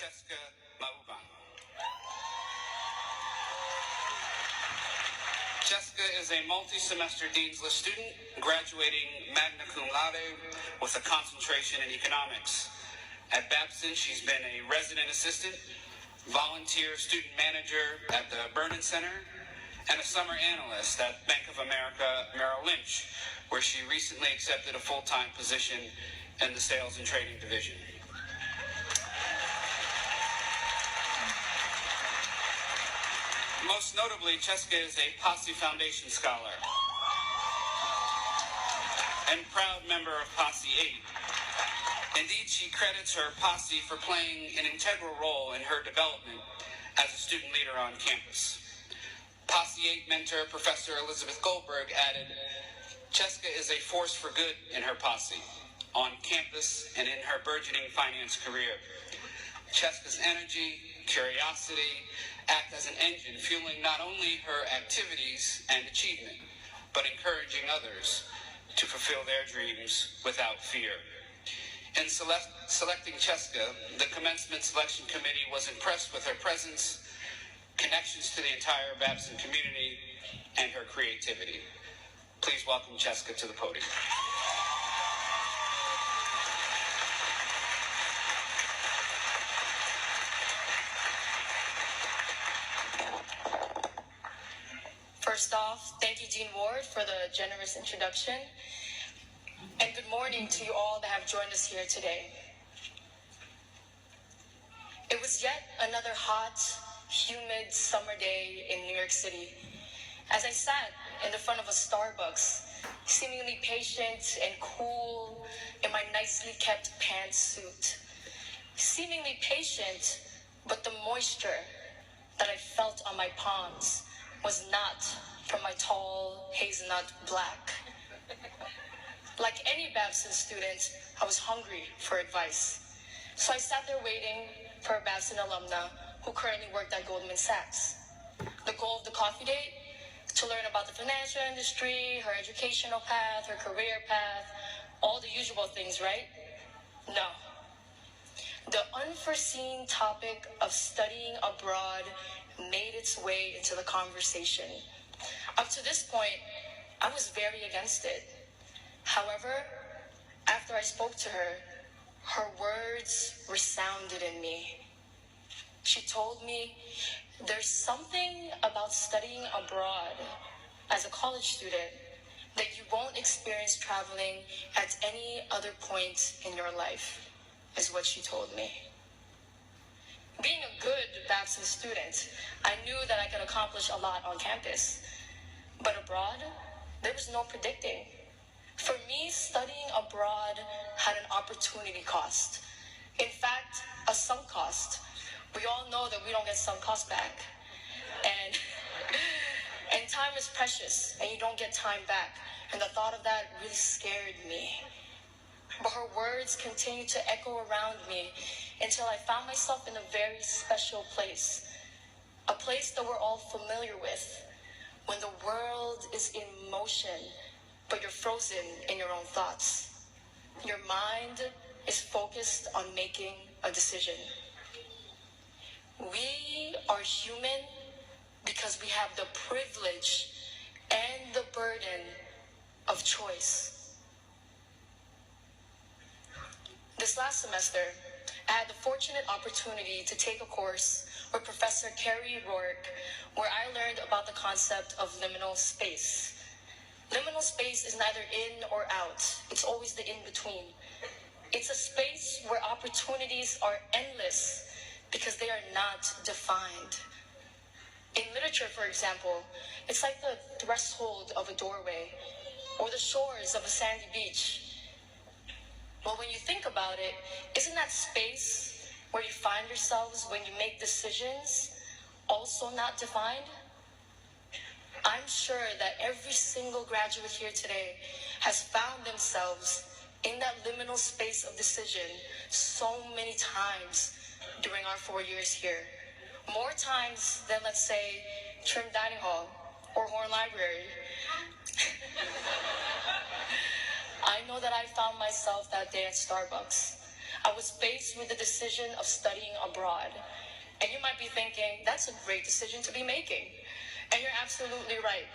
CheskaMauban. Cheska is a multi-semester Dean's List student, graduating magna cum laude with a concentration in economics. At Babson, she's been a resident assistant, volunteer student manager at the Vernon Center, and a summer analyst at Bank of America Merrill Lynch, where she recently accepted a full-time position in the sales and trading division. Most notably, Cheska is a Posse Foundation scholar and proud member of Posse 8. Indeed, she credits her posse for playing an integral role in her development as a student leader on campus. Posse 8 mentor Professor Elizabeth Goldberg added, Cheska is a force for good in her posse, on campus and in her burgeoning finance career. Cheska's energy, curiosity, act as an engine fueling not only her activities and achievement, but encouraging others to fulfill their dreams without fear. In selecting Cheska, the Commencement Selection Committee was impressed with her presence, connections to the entire Babson community, and her creativity. Please welcome Cheska to the podium. First off, thank you, Dean Ward, for the generous introduction. And good morning to you all that have joined us here today. It was yet another hot, humid summer day in New York City. As I sat in the front of a Starbucks, seemingly patient and cool in my nicely kept pantsuit. Seemingly patient, but the moisture that I felt on my palms was not from my tall hazelnut black. Like any Babson student, I was hungry for advice. So I sat there waiting for a Babson alumna who currently worked at Goldman Sachs. The goal of the coffee date? To learn about the financial industry, her educational path, her career path, all the usual things, right? No. The unforeseen topic of studying abroad made its way into the conversation. Up to this point, I was very against it. However, after I spoke to her, her words resounded in me. She told me, there's something about studying abroad as a college student that you won't experience traveling at any other point in your life, is what she told me. Being a good Babson student, I knew that I could accomplish a lot on campus. But abroad, there was no predicting. For me, studying abroad had an opportunity cost. In fact, a sunk cost. We all know that we don't get sunk costs back. And time is precious, and you don't get time back. And the thought of that really scared me. But her words continued to echo around me until I found myself in a very special place. A place that we're all familiar with. When the world is in motion, but you're frozen in your own thoughts. Your mind is focused on making a decision. We are human because we have the privilege and the burden of choice. This last semester, I had the fortunate opportunity to take a course with Professor Carrie Rourke, where I learned about the concept of liminal space. Liminal space is neither in or out. It's always the in-between. It's a space where opportunities are endless because they are not defined. In literature, for example, it's like the threshold of a doorway or the shores of a sandy beach. Well, when you think about it, isn't that space where you find yourselves when you make decisions also not defined? I'm sure that every single graduate here today has found themselves in that liminal space of decision so many times during our 4 years here. More times than, let's say, Trim Dining Hall or Horn Library. I know that I found myself that day at Starbucks. I was faced with the decision of studying abroad. And you might be thinking, that's a great decision to be making. And you're absolutely right.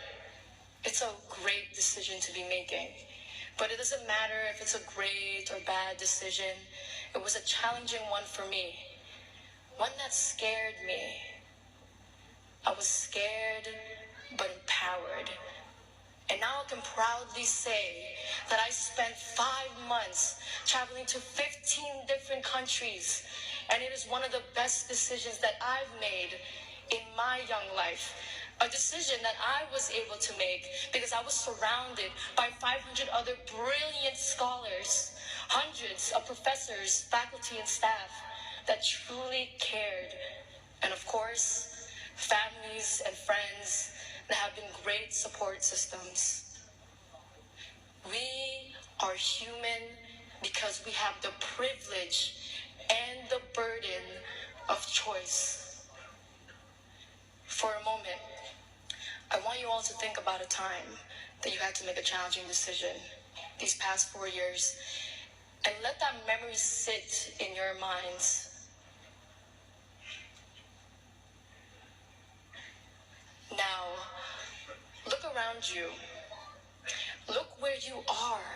It's a great decision to be making. But it doesn't matter if it's a great or bad decision. It was a challenging one for me. One that scared me. I was scared, but empowered. And now I can proudly say that I spent 5 months traveling to 15 different countries. And it is one of the best decisions that I've made in my young life. A decision that I was able to make because I was surrounded by 500 other brilliant scholars, hundreds of professors, faculty, and staff that truly cared. And of course, families and friends that have been great support systems. We are human because we have the privilege and the burden of choice. For a moment, I want you all to think about a time that you had to make a challenging decision these past 4 years, and let that memory sit in your minds. Now, look around you. Look where you are.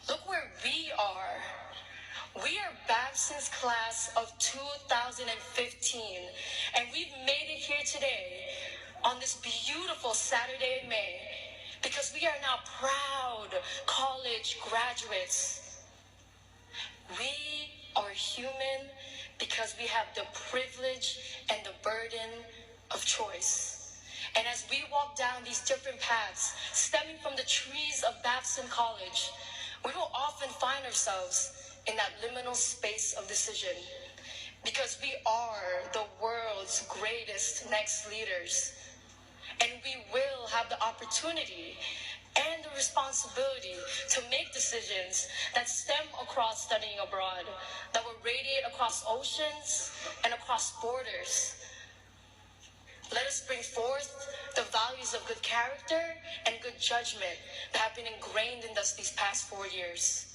Look where we are. We are Babson's class of 2015, and we've made it here today on this beautiful Saturday in May because we are now proud college graduates. We are human because we have the privilege and the burden of choice. And as we walk down these different paths, stemming from the trees of Babson College, we will often find ourselves in that liminal space of decision because we are the world's greatest next leaders. And we will have the opportunity and the responsibility to make decisions that stem across studying abroad, that will radiate across oceans and across borders. Let us bring forth the values of good character and good judgment that have been ingrained in us these past 4 years.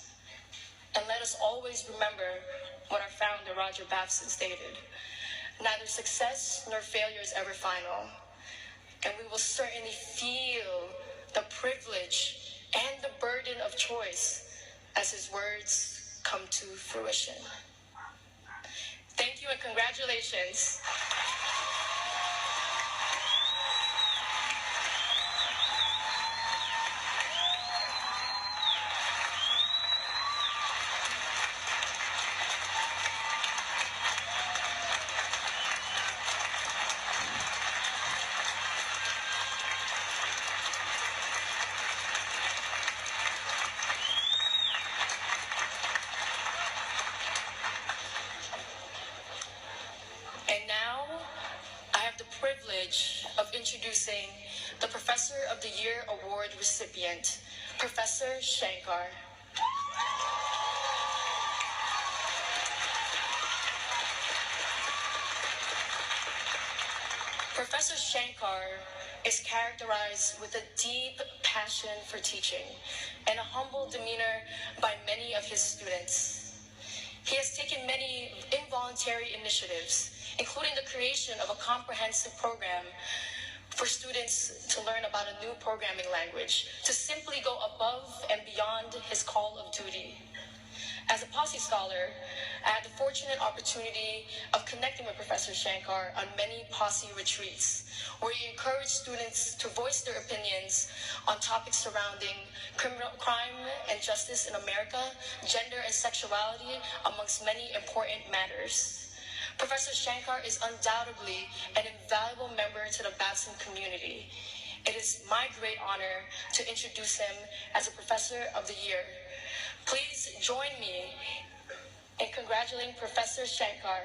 And let us always remember what our founder, Roger Babson, stated. Neither success nor failure is ever final. And we will certainly feel the privilege and the burden of choice as his words come to fruition. Thank you and congratulations. Of introducing the Professor of the Year Award recipient, Professor Shankar. Professor Shankar is characterized with a deep passion for teaching and a humble demeanor by many of his students. He has taken many involuntary initiatives, including the creation of a comprehensive program for students to learn about a new programming language, to simply go above and beyond his call of duty. As a Posse scholar, I had the fortunate opportunity of connecting with Professor Shankar on many Posse retreats, where he encouraged students to voice their opinions on topics surrounding crime and justice in America, gender and sexuality, amongst many important matters. Professor Shankar is undoubtedly an invaluable member to the Babson community. It is my great honor to introduce him as a Professor of the Year. Please join me in congratulating Professor Shankar.